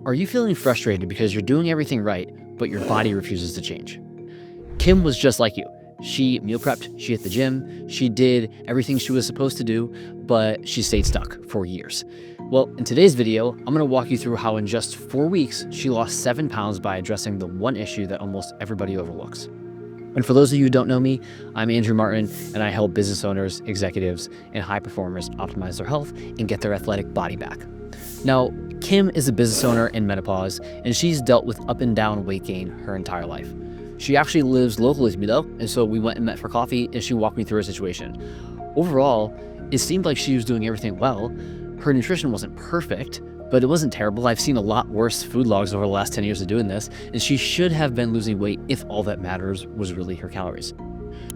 Are you feeling frustrated because you're doing everything right, but your body refuses to change? Kim was just like you. She meal prepped, she hit the gym, she did everything she was supposed to do, but she stayed stuck for years. Well, in today's video, I'm going to walk you through how in just 4 weeks, she lost 7 pounds by addressing the one issue that almost everybody overlooks. And for those of you who don't know me, I'm Andrew Martin, and I help business owners, executives, and high performers optimize their health and get their athletic body back. Now, Kim is a business owner in menopause, and she's dealt with up and down weight gain her entire life. She actually lives locally to me though, and so we went and met for coffee, and she walked me through her situation. Overall, it seemed like she was doing everything well. Her nutrition wasn't perfect, but it wasn't terrible. I've seen a lot worse food logs over the last 10 years of doing this, and she should have been losing weight if all that matters was really her calories.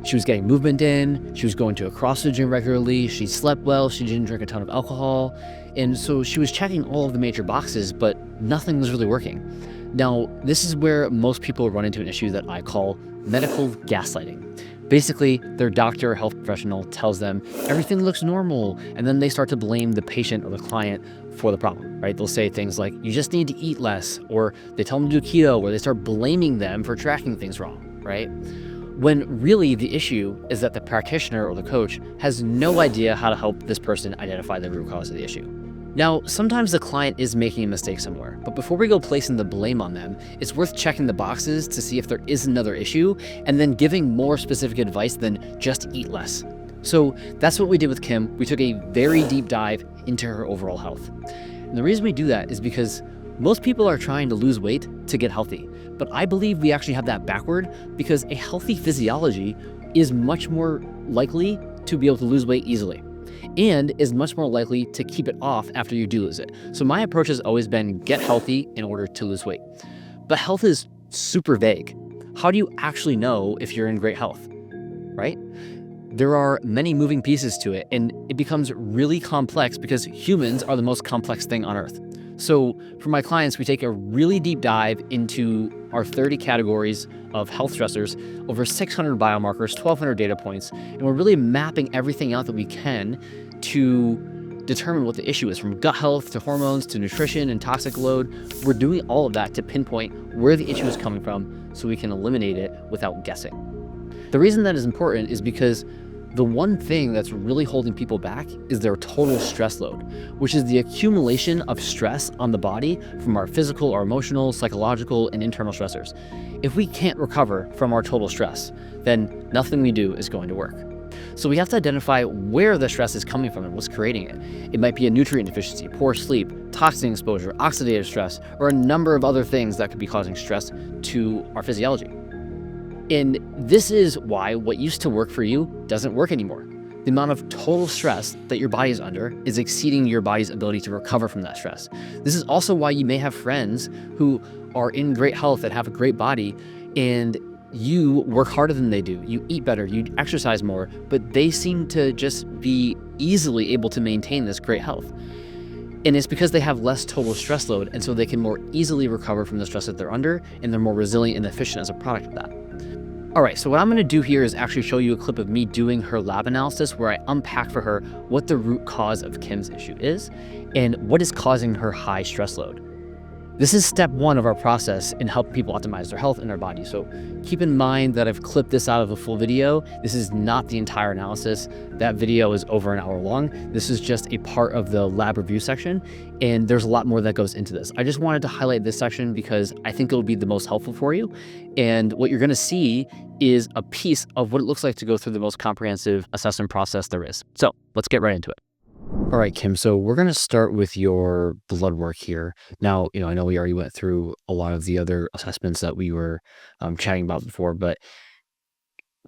She was getting movement in, she was going to a CrossFit gym regularly, she slept well, she didn't drink a ton of alcohol, and so she was checking all of the major boxes, but nothing was really working. Now, this is where most people run into an issue that I call medical gaslighting. Basically, their doctor or health professional tells them everything looks normal, and then they start to blame the patient or the client for the problem, right? They'll say things like, you just need to eat less, or they tell them to do keto, or they start blaming them for tracking things wrong, right? When really the issue is that the practitioner or the coach has no idea how to help this person identify the root cause of the issue. Now, sometimes the client is making a mistake somewhere, but before we go placing the blame on them, it's worth checking the boxes to see if there is another issue and then giving more specific advice than just eat less. So that's what we did with Kim. We took a very deep dive into her overall health. And the reason we do that is because most people are trying to lose weight to get healthy, but I believe we actually have that backward because a healthy physiology is much more likely to be able to lose weight easily and is much more likely to keep it off after you do lose it. So my approach has always been get healthy in order to lose weight. But health is super vague. How do you actually know if you're in great health, right? There are many moving pieces to it, and it becomes really complex because humans are the most complex thing on earth. So for my clients, we take a really deep dive into our 30 categories of health stressors, over 600 biomarkers, 1,200 data points, and we're really mapping everything out that we can to determine what the issue is, from gut health to hormones to nutrition and toxic load. We're doing all of that to pinpoint where the issue is coming from so we can eliminate it without guessing. The reason that is important is because the one thing that's really holding people back is their total stress load, which is the accumulation of stress on the body from our physical, our emotional, psychological, and internal stressors. If we can't recover from our total stress, then nothing we do is going to work. So we have to identify where the stress is coming from and what's creating it. It might be a nutrient deficiency, poor sleep, toxin exposure, oxidative stress, or a number of other things that could be causing stress to our physiology. And this is why what used to work for you doesn't work anymore. The amount of total stress that your body is under is exceeding your body's ability to recover from that stress. This is also why you may have friends who are in great health that have a great body, and you work harder than they do. You eat better, you exercise more, but they seem to just be easily able to maintain this great health. And it's because they have less total stress load, and so they can more easily recover from the stress that they're under, and they're more resilient and efficient as a product of that. All right, so what I'm gonna do here is actually show you a clip of me doing her lab analysis where I unpack for her what the root cause of Kim's issue is and what is causing her high stress load. This is step 1 of our process in helping people optimize their health and their body. So keep in mind that I've clipped this out of the full video. This is not the entire analysis. That video is over an hour long. This is just a part of the lab review section, and there's a lot more that goes into this. I just wanted to highlight this section because I think it'll be the most helpful for you. And what you're gonna see is a piece of what it looks like to go through the most comprehensive assessment process there is. So let's get right into it. All right, Kim, so we're going to start with your blood work here. Now, I know we already went through a lot of the other assessments that we were chatting about before, but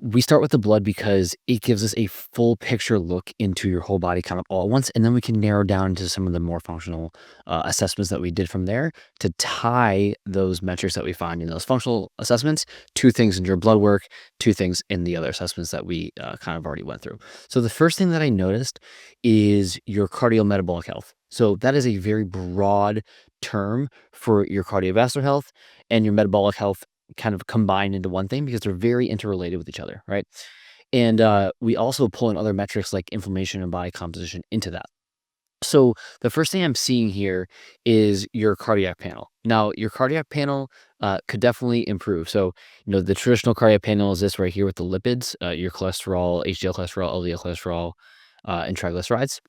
we start with the blood because it gives us a full picture look into your whole body kind of all at once, and then we can narrow down to some of the more functional assessments that we did from there to tie those metrics that we find in those functional assessments to things in your blood work, to things in the other assessments that we kind of already went through. So the first thing that I noticed is your cardiometabolic health. So that is a very broad term for your cardiovascular health and your metabolic health kind of combined into one thing because they're very interrelated with each other, right? And we also pull in other metrics like inflammation and body composition into that. So the first thing I'm seeing here is your cardiac panel. Now, your cardiac panel could definitely improve. So, the traditional cardiac panel is this right here with the lipids, your cholesterol, HDL cholesterol, LDL cholesterol, and triglycerides.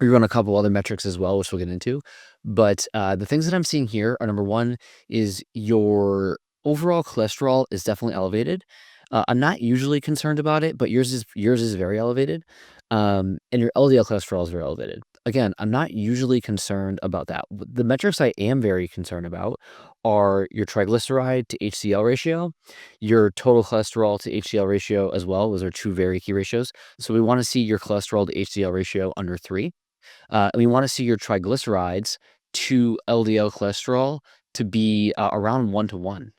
We run a couple other metrics as well, which we'll get into. But the things that I'm seeing here are number one is your overall cholesterol is definitely elevated. I'm not usually concerned about it, but yours is very elevated, and your LDL cholesterol is very elevated. Again, I'm not usually concerned about that. The metrics I am very concerned about are your triglyceride to HDL ratio, your total cholesterol to HDL ratio as well. Those are two very key ratios. So we want to see your cholesterol to HDL ratio under 3. We want to see your triglycerides to LDL cholesterol to be around 1 to 1.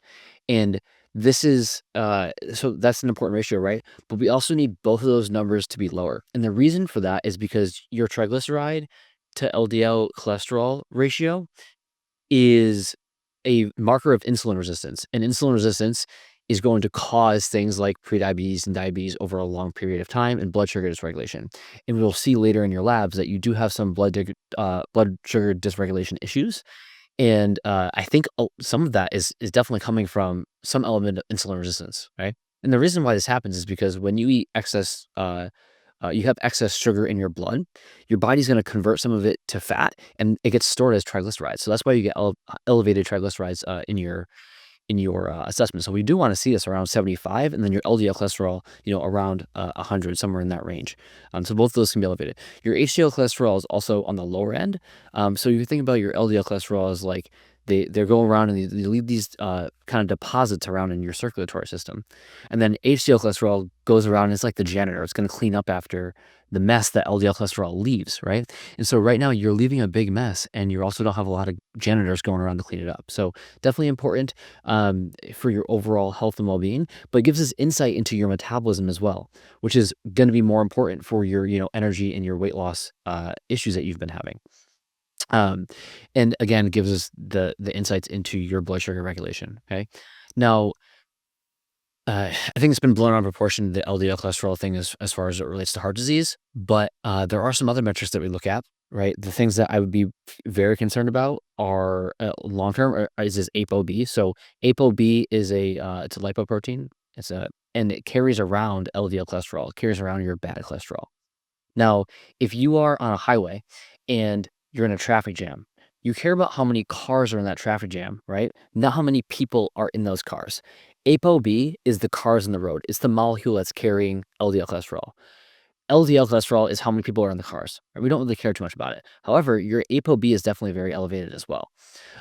And this is so that's an important ratio, right? But we also need both of those numbers to be lower. And the reason for that is because your triglyceride to LDL cholesterol ratio is a marker of insulin resistance, and insulin resistance is going to cause things like prediabetes and diabetes over a long period of time and blood sugar dysregulation. And we'll see later in your labs that you do have some blood sugar dysregulation issues. And I think some of that is definitely coming from some element of insulin resistance, right? And the reason why this happens is because when you eat you have excess sugar in your blood, your body's going to convert some of it to fat, and it gets stored as triglycerides. So that's why you get elevated triglycerides in your assessment. So we do want to see this around 75, and then your LDL cholesterol, around 100, somewhere in that range. So both of those can be elevated. Your HDL cholesterol is also on the lower end. So you think about your LDL cholesterol as like they're going around and they leave these kind of deposits around in your circulatory system, and then HDL cholesterol goes around and it's like the janitor. It's going to clean up after the mess that LDL cholesterol leaves, right? And so right now you're leaving a big mess, and you also don't have a lot of janitors going around to clean it up. So definitely important for your overall health and well-being, but it gives us insight into your metabolism as well, which is going to be more important for your, energy and your weight loss issues that you've been having. Um, and again, gives us the insights into your blood sugar regulation. Okay, now I think it's been blown out of proportion, the LDL cholesterol thing, as far as it relates to heart disease, but there are some other metrics that we look at, right? The things that I would be very concerned about are long term is this ApoB. So ApoB is it's a lipoprotein. And it carries around LDL cholesterol. It carries around your bad cholesterol. Now, if you are on a highway and you're in a traffic jam, you care about how many cars are in that traffic jam, right? Not how many people are in those cars. ApoB is the cars in the road. It's the molecule that's carrying LDL cholesterol. LDL cholesterol is how many people are in the cars. Right? We don't really care too much about it. However, your ApoB is definitely very elevated as well.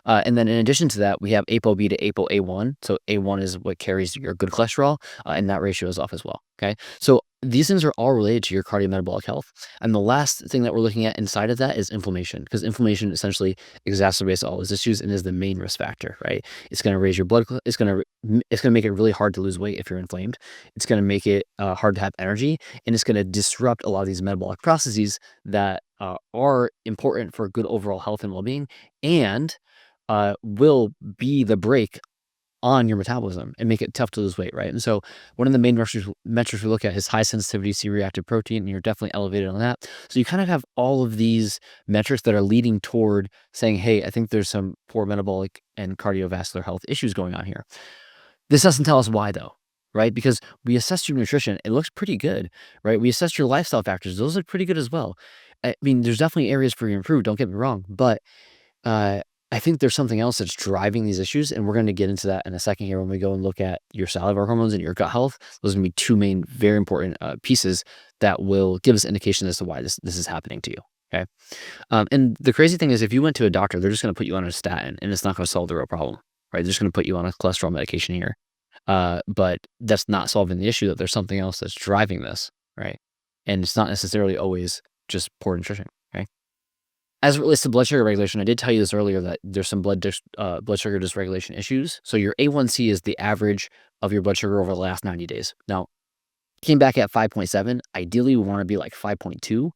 And then in addition to that, we have ApoB to ApoA1. So A1 is what carries your good cholesterol, and that ratio is off as well. Okay. So these things are all related to your cardiometabolic health. And the last thing that we're looking at inside of that is inflammation, because inflammation essentially exacerbates all these issues and is the main risk factor, right? It's going to raise your it's going to make it really hard to lose weight if you're inflamed. It's going to make it hard to have energy, and it's going to disrupt a lot of these metabolic processes that are important for good overall health and well-being, and will be the brake on your metabolism and make it tough to lose weight, right? And so one of the main metrics we look at is high sensitivity C-reactive protein, and you're definitely elevated on that. So you kind of have all of these metrics that are leading toward saying, hey, I think there's some poor metabolic and cardiovascular health issues going on here. This doesn't tell us why though, right? Because we assessed your nutrition, it looks pretty good, right? We assessed your lifestyle factors, those look pretty good as well. I mean, there's definitely areas for you to improve, don't get me wrong, but uh, I think there's something else that's driving these issues, and we're going to get into that in a second here when we go and look at your salivary hormones and your gut health. Those are going to be two main, very important pieces that will give us indication as to why this is happening to you. Okay. And the crazy thing is, if you went to a doctor, they're just going to put you on a statin, and it's not going to solve the real problem, right? They're just going to put you on a cholesterol medication here. But that's not solving the issue, that there's something else that's driving this, right? And it's not necessarily always just poor nutrition. Okay. As it relates to blood sugar regulation, I did tell you this earlier that there's some blood sugar dysregulation issues. So your A1C is the average of your blood sugar over the last 90 days. Now, came back at 5.7. Ideally, we want to be like 5.2.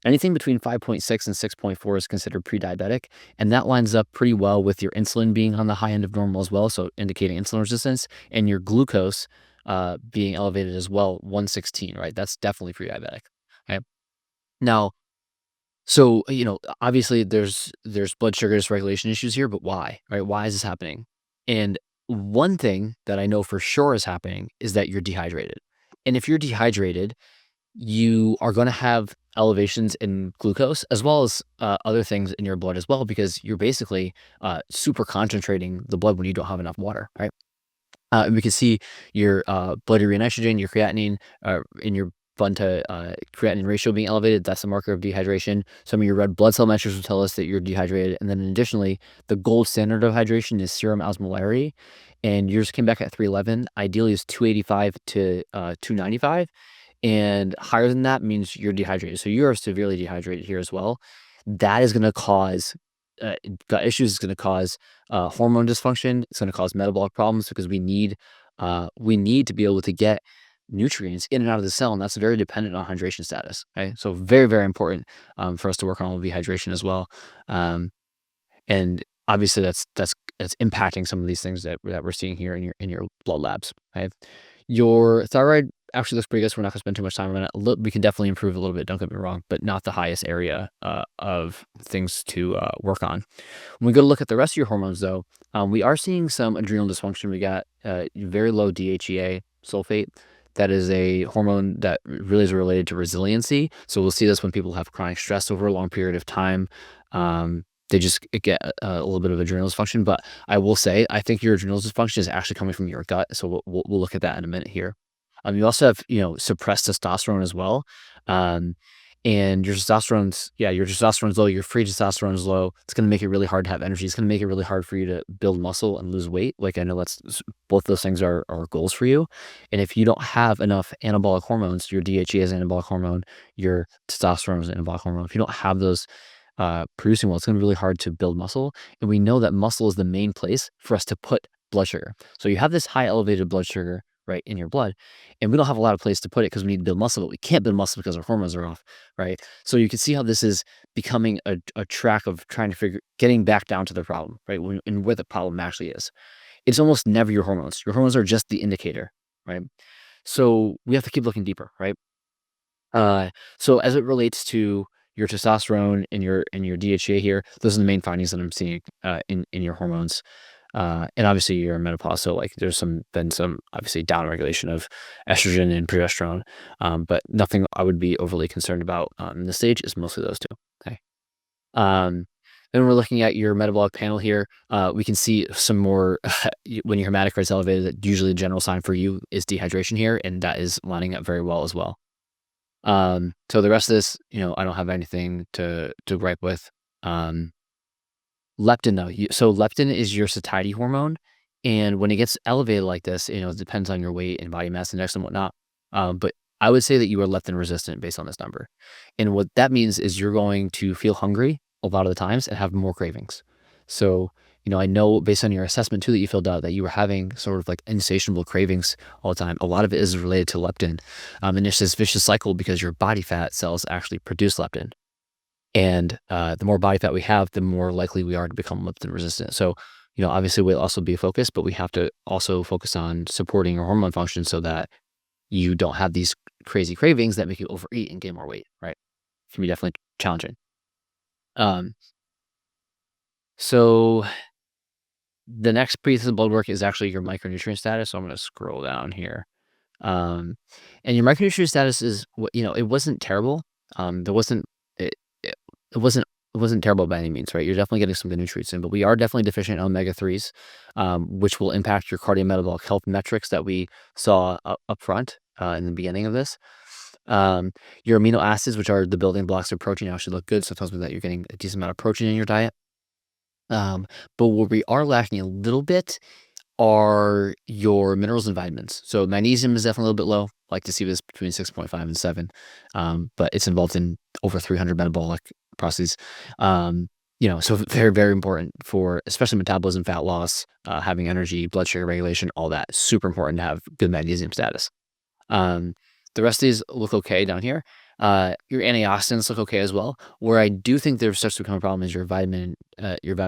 Anything between 5.6 and 6.4 is considered pre-diabetic, and that lines up pretty well with your insulin being on the high end of normal as well, so indicating insulin resistance, and your glucose being elevated as well, 116, right? That's definitely pre-diabetic. Okay. Now, So, obviously there's blood sugar dysregulation issues here, but why? Right? Why is this happening? And one thing that I know for sure is happening is that you're dehydrated. And if you're dehydrated, you are going to have elevations in glucose as well as other things in your blood as well, because you're basically super concentrating the blood when you don't have enough water, right? And we can see your blood urea nitrogen, your creatinine, in your fun to creatinine ratio being elevated. That's a marker of dehydration. Some of your red blood cell measures will tell us that you're dehydrated. And then additionally, the gold standard of hydration is serum osmolarity. And yours came back at 311. Ideally, is 285 to 295. And higher than that means you're dehydrated. So you are severely dehydrated here as well. That is going to cause gut issues. It's going to cause hormone dysfunction. It's going to cause metabolic problems because we need to be able to get nutrients in and out of the cell, and that's very dependent on hydration status. Okay, so very very important for us to work on hydration as well. Um, and obviously that's impacting some of these things that we're seeing here in your blood labs. Okay, your thyroid actually looks pretty good, so we're not gonna spend too much time on it. We can definitely improve a little bit, don't get me wrong, but not the highest area of things to work on. When we go to look at the rest of your hormones, though, we are seeing some adrenal dysfunction. We got very low DHEA sulfate. That is a hormone that really is related to resiliency. So we'll see this when people have chronic stress over a long period of time. They just get a little bit of adrenal dysfunction. But I will say, I think your adrenal dysfunction is actually coming from your gut. So we'll look at that in a minute here. You also have suppressed testosterone as well. Um, and your testosterone's low, your free testosterone is low. It's going to make it really hard to have energy. It's going to make it really hard for you to build muscle and lose weight. Like, I know both those things are goals for you. And if you don't have enough anabolic hormones, your DHEA is an anabolic hormone, your testosterone is an anabolic hormone. If you don't have those producing well, it's going to be really hard to build muscle. And we know that muscle is the main place for us to put blood sugar. So you have this high elevated blood sugar, right, in your blood, and we don't have a lot of place to put it because we need to build muscle, but we can't build muscle because our hormones are off, right? So you can see how this is becoming a track of trying to getting back down to the problem, right? And where the problem actually is. It's almost never your hormones. Your hormones are just the indicator, right? So we have to keep looking deeper, right? So as it relates to your testosterone and your DHEA here, those are the main findings that I'm seeing in your hormones. And obviously you're in menopause, so like there's been some obviously down regulation of estrogen and progesterone, but nothing I would be overly concerned about in this stage. Is mostly those two. Okay. Um, then we're looking at your metabolic panel here. We can see some more when your hematocrit is elevated. That usually the general sign for you is dehydration here, and that is lining up very well as well. So the rest of this, I don't have anything to gripe with. Um, Leptin though, so leptin is your satiety hormone, and when it gets elevated like this, it depends on your weight and body mass index and whatnot. But I would say that you are leptin resistant based on this number, and what that means is you're going to feel hungry a lot of the times and have more cravings. So, I know based on your assessment too that you filled out that you were having sort of like insatiable cravings all the time. A lot of it is related to leptin, and it's this vicious cycle because your body fat cells actually produce leptin. And the more body fat we have, the more likely we are to become leptin resistant. So, obviously weight loss will be a focus, but we have to also focus on supporting your hormone function so that you don't have these crazy cravings that make you overeat and gain more weight, right? It can be definitely challenging. Um, so the next piece of blood work is actually your micronutrient status. So I'm going to scroll down here. Um, and your micronutrient status is it wasn't terrible. There wasn't it, it it wasn't it wasn't terrible by any means, right? You're definitely getting some good nutrients in, but we are definitely deficient in omega-3s, which will impact your cardiometabolic health metrics that we saw up front in the beginning of this. Your amino acids, which are the building blocks of protein, actually look good. So it tells me that you're getting a decent amount of protein in your diet. But where we are lacking a little bit are your minerals and vitamins. So magnesium is definitely a little bit low. I like to see this between 6.5 and 7, but it's involved in over 300 metabolic processes. So very, very important for especially metabolism, fat loss, having energy, blood sugar regulation, all that. Super important to have good magnesium status. Um, the rest of these look okay down here. Your antioxidants look okay as well. Where I do think there starts to become a problem is your vitamin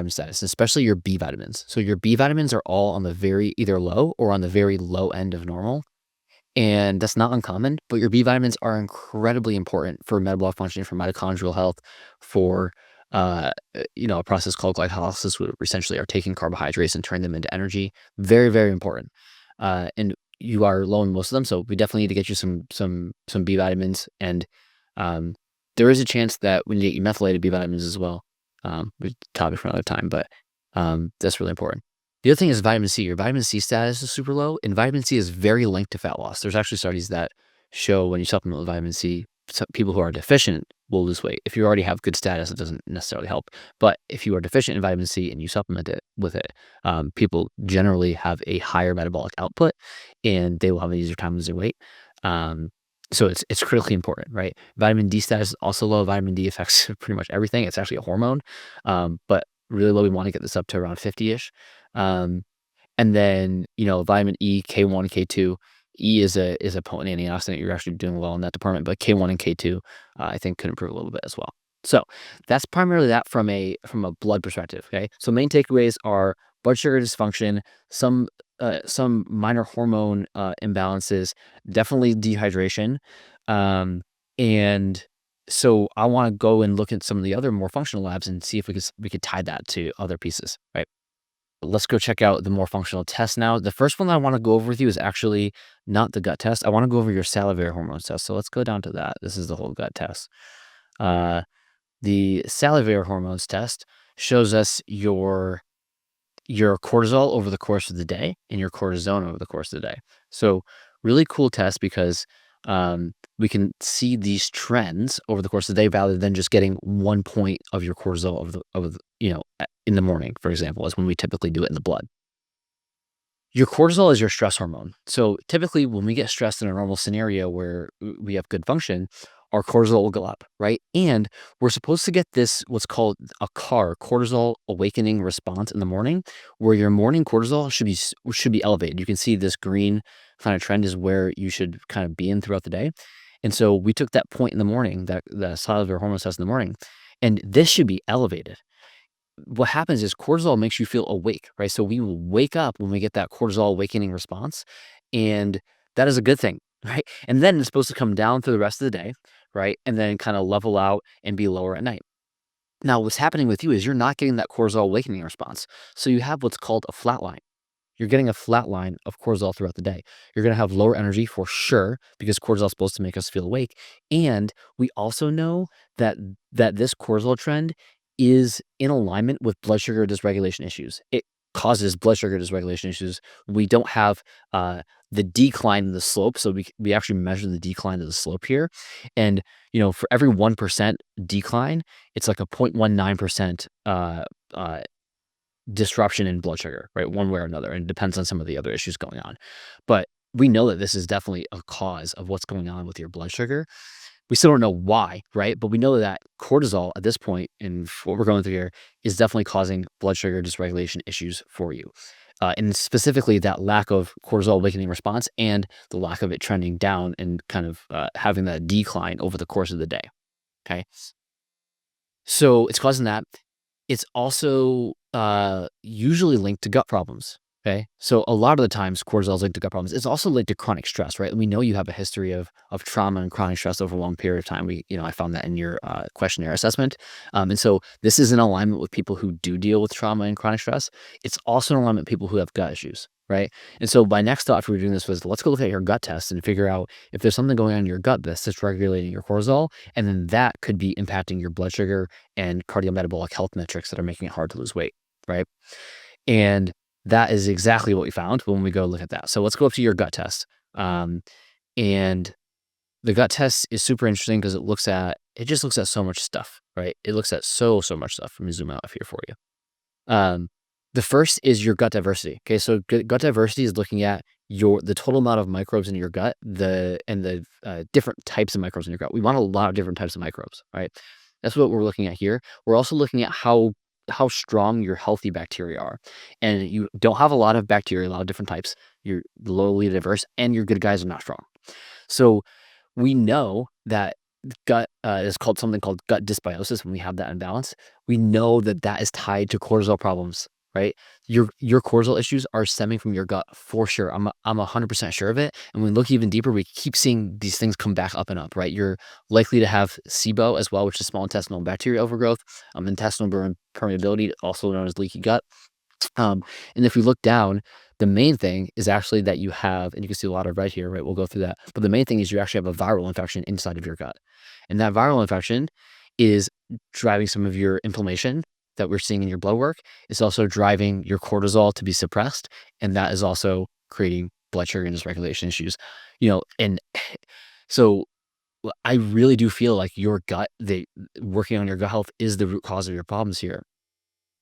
status, especially your B vitamins. So your B vitamins are all on the very either low or on the very low end of normal. And that's not uncommon, but your B vitamins are incredibly important for metabolic function, for mitochondrial health, for a process called glycolysis, where we essentially are taking carbohydrates and turning them into energy. Very, very important. And you are low in most of them, so we definitely need to get you some B vitamins. And um, there is a chance that we need to get you methylated B vitamins as well. Topic for another time, but that's really important. The other thing is vitamin C. Your vitamin C status is super low, and vitamin C is very linked to fat loss. There's actually studies that show when you supplement with vitamin C, people who are deficient will lose weight. If you already have good status, it doesn't necessarily help. But if you are deficient in vitamin C and you supplement it with it, people generally have a higher metabolic output, and they will have an easier time losing weight. Um, so it's critically important, right? Vitamin D status is also low. Vitamin D affects pretty much everything. It's actually a hormone, but really low. We want to get this up to around 50-ish. Um, and then, vitamin E, K1, K2. E is a potent antioxidant. You're actually doing well in that department, but K1 and K2, I think could improve a little bit as well. So that's primarily that from a blood perspective. Okay, so main takeaways are blood sugar dysfunction, some minor hormone imbalances, definitely dehydration, and so I want to go and look at some of the other more functional labs and see if we could tie that to other pieces, right? Let's go check out the more functional tests now. The first one I want to go over with you is actually not the gut test. I want to go over your salivary hormones test. So let's go down to that. This is the whole gut test. Uh, the salivary hormones test shows us your cortisol over the course of the day and your cortisone over the course of the day. So really cool test because we can see these trends over the course of the day rather than just getting 1 point of your cortisol in the morning, for example, is when we typically do it in the blood. Your cortisol is your stress hormone. So typically when we get stressed in a normal scenario where we have good function, our cortisol will go up, right? And we're supposed to get this, what's called a CAR, cortisol awakening response in the morning, where your morning cortisol should be elevated. You can see this green kind of trend is where you should kind of be in throughout the day. And so we took that point in the morning, that the salivary hormone test in the morning, and this should be elevated. What happens is cortisol makes you feel awake, right? So we will wake up when we get that cortisol awakening response, and that is a good thing, right? And then it's supposed to come down through the rest of the day, right? And then kind of level out and be lower at night. Now, what's happening with you is you're not getting that cortisol awakening response. So you have what's called a flat line. You're getting a flat line of cortisol throughout the day. You're going to have lower energy for sure because cortisol is supposed to make us feel awake. And we also know that this cortisol trend is in alignment with blood sugar dysregulation issues. It causes blood sugar dysregulation issues. We don't have the decline in the slope. So we actually measure the decline of the slope here. And, for every 1% decline, it's like a 0.19% disruption in blood sugar, right? One way or another. And it depends on some of the other issues going on. But we know that this is definitely a cause of what's going on with your blood sugar. We still don't know why, right? But we know that cortisol at this point in what we're going through here is definitely causing blood sugar dysregulation issues for you. And specifically that lack of cortisol awakening response and the lack of it trending down and kind of having that decline over the course of the day. Okay. So it's causing that. It's also usually linked to gut problems. Okay. So a lot of the times cortisol is linked to gut problems. It's also linked to chronic stress, right? And we know you have a history of trauma and chronic stress over a long period of time. I found that in your questionnaire assessment. And so this is in alignment with people who do deal with trauma and chronic stress. It's also in alignment with people who have gut issues, right? And so my next thought after we're doing this was let's go look at your gut test and figure out if there's something going on in your gut that's regulating your cortisol. And then that could be impacting your blood sugar and cardiometabolic health metrics that are making it hard to lose weight, right? And that is exactly what we found when we go look at that. So let's go up to your gut test. And the gut test is super interesting because it just looks at so much stuff, right? It looks at so much stuff. Let me zoom out here for you. The first is your gut diversity. Okay, so gut diversity is looking at the total amount of microbes in your gut, the different types of microbes in your gut. We want a lot of different types of microbes, right? That's what we're looking at here. We're also looking at how strong your healthy bacteria are, and you don't have a lot of bacteria, a lot of different types. You're lowly diverse, and your good guys are not strong. So we know that gut is something called gut dysbiosis when we have that imbalance. We know that is tied to cortisol problems, right? Your cortisol issues are stemming from your gut for sure. I'm 100% sure of it. And when we look even deeper, we keep seeing these things come back up and up, right? You're likely to have SIBO as well, which is small intestinal bacteria overgrowth, intestinal permeability, also known as leaky gut. And if we look down, the main thing is actually that you have, and you can see a lot of red here, right? We'll go through that. But the main thing is you actually have a viral infection inside of your gut. And that viral infection is driving some of your inflammation that we're seeing in your blood work. It's also driving your cortisol to be suppressed. And that is also creating blood sugar and dysregulation issues. And so I really do feel like your gut, working on your gut health is the root cause of your problems here.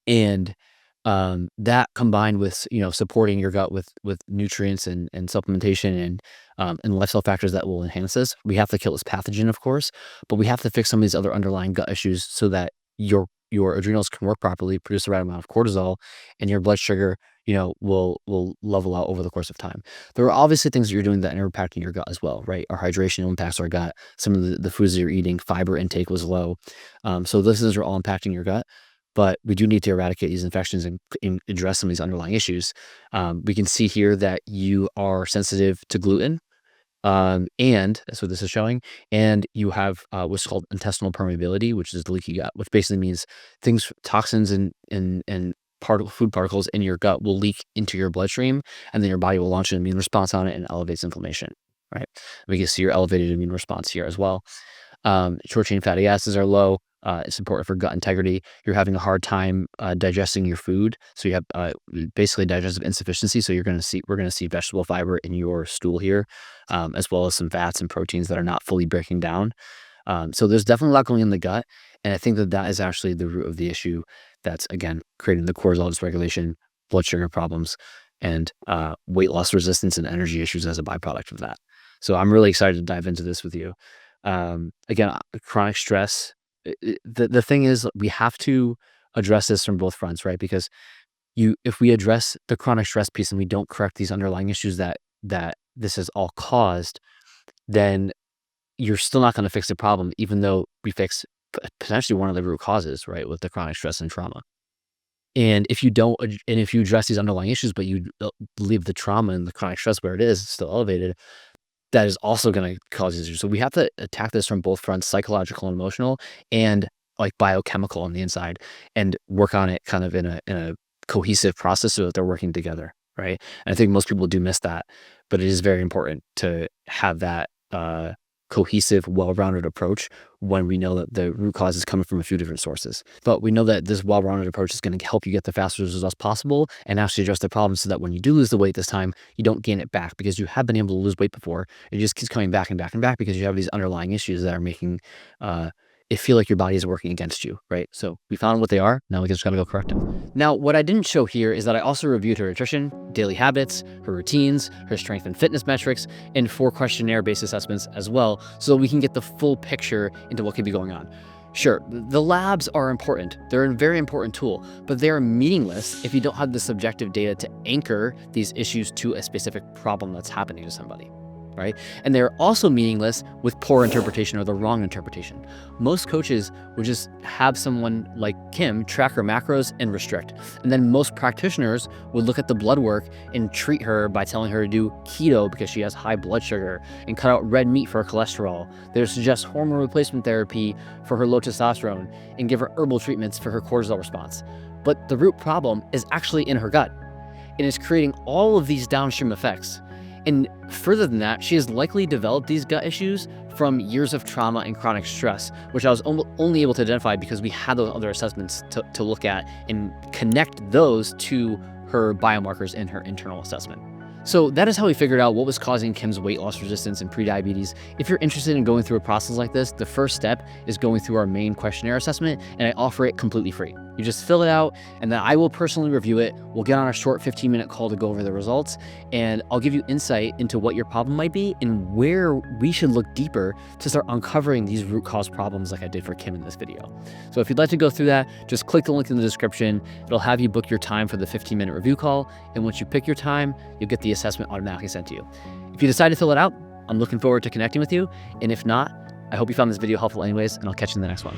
And that combined with, supporting your gut with nutrients and supplementation and lifestyle factors that will enhance this. We have to kill this pathogen, of course, but we have to fix some of these other underlying gut issues so that your adrenals can work properly, produce the right amount of cortisol, and your blood sugar, will level out over the course of time. There are obviously things that you're doing that are impacting your gut as well, right? Our hydration impacts our gut. Some of the foods that you're eating, fiber intake was low. So those things are all impacting your gut. But we do need to eradicate these infections and address some of these underlying issues. We can see here that you are sensitive to gluten, and that's what this is showing. And you have what's called intestinal permeability, which is the leaky gut, which basically means toxins and food particles in your gut will leak into your bloodstream, and then your body will launch an immune response on it and elevates inflammation, right? We can see your elevated immune response here as well. Short chain fatty acids are low. It's important for gut integrity. You're having a hard time digesting your food, so you have basically digestive insufficiency. So we're going to see vegetable fiber in your stool here, as well as some fats and proteins that are not fully breaking down. So there's definitely a lot going in the gut, and I think that is actually the root of the issue. That's again creating the cortisol dysregulation, blood sugar problems, and weight loss resistance and energy issues as a byproduct of that. So I'm really excited to dive into this with you. Again, chronic stress. The thing is, we have to address this from both fronts, right? Because if we address the chronic stress piece and we don't correct these underlying issues that this has all caused, then you're still not going to fix the problem, even though we fix potentially one of the root causes, right, with the chronic stress and trauma. And if you address these underlying issues, but you leave the trauma and the chronic stress where it is, it's still elevated, that is also going to cause issues. So we have to attack this from both fronts, psychological and emotional, and like biochemical on the inside, and work on it kind of in a cohesive process so that they're working together, right? And I think most people do miss that, but it is very important to have that cohesive, well-rounded approach when we know that the root cause is coming from a few different sources. But we know that this well-rounded approach is going to help you get the fastest results possible and actually address the problem so that when you do lose the weight this time, you don't gain it back because you have been able to lose weight before. It just keeps coming back and back and back because you have these underlying issues that are making it feel like your body is working against you, right? So we found what they are. Now we just got to go correct them. Now, what I didn't show here is that I also reviewed her nutrition, daily habits, her routines, her strength and fitness metrics, and 4 questionnaire-based assessments as well, so we can get the full picture into what could be going on. Sure, the labs are important. They're a very important tool, but they're meaningless if you don't have the subjective data to anchor these issues to a specific problem that's happening to somebody. Right? And they're also meaningless with poor interpretation or the wrong interpretation. Most coaches would just have someone like Kim track her macros and restrict. And then most practitioners would look at the blood work and treat her by telling her to do keto because she has high blood sugar and cut out red meat for her cholesterol. They would suggest hormone replacement therapy for her low testosterone and give her herbal treatments for her cortisol response. But the root problem is actually in her gut and is creating all of these downstream effects. And further than that, she has likely developed these gut issues from years of trauma and chronic stress, which I was only able to identify because we had those other assessments to look at and connect those to her biomarkers in her internal assessment. So that is how we figured out what was causing Kim's weight loss resistance and prediabetes. If you're interested in going through a process like this, the first step is going through our main questionnaire assessment, and I offer it completely free. You just fill it out, and then I will personally review it. We'll get on a short 15-minute call to go over the results, and I'll give you insight into what your problem might be and where we should look deeper to start uncovering these root cause problems like I did for Kim in this video. So if you'd like to go through that, just click the link in the description. It'll have you book your time for the 15-minute review call, and once you pick your time, you'll get the assessment automatically sent to you. If you decide to fill it out, I'm looking forward to connecting with you, and if not, I hope you found this video helpful anyways, and I'll catch you in the next one.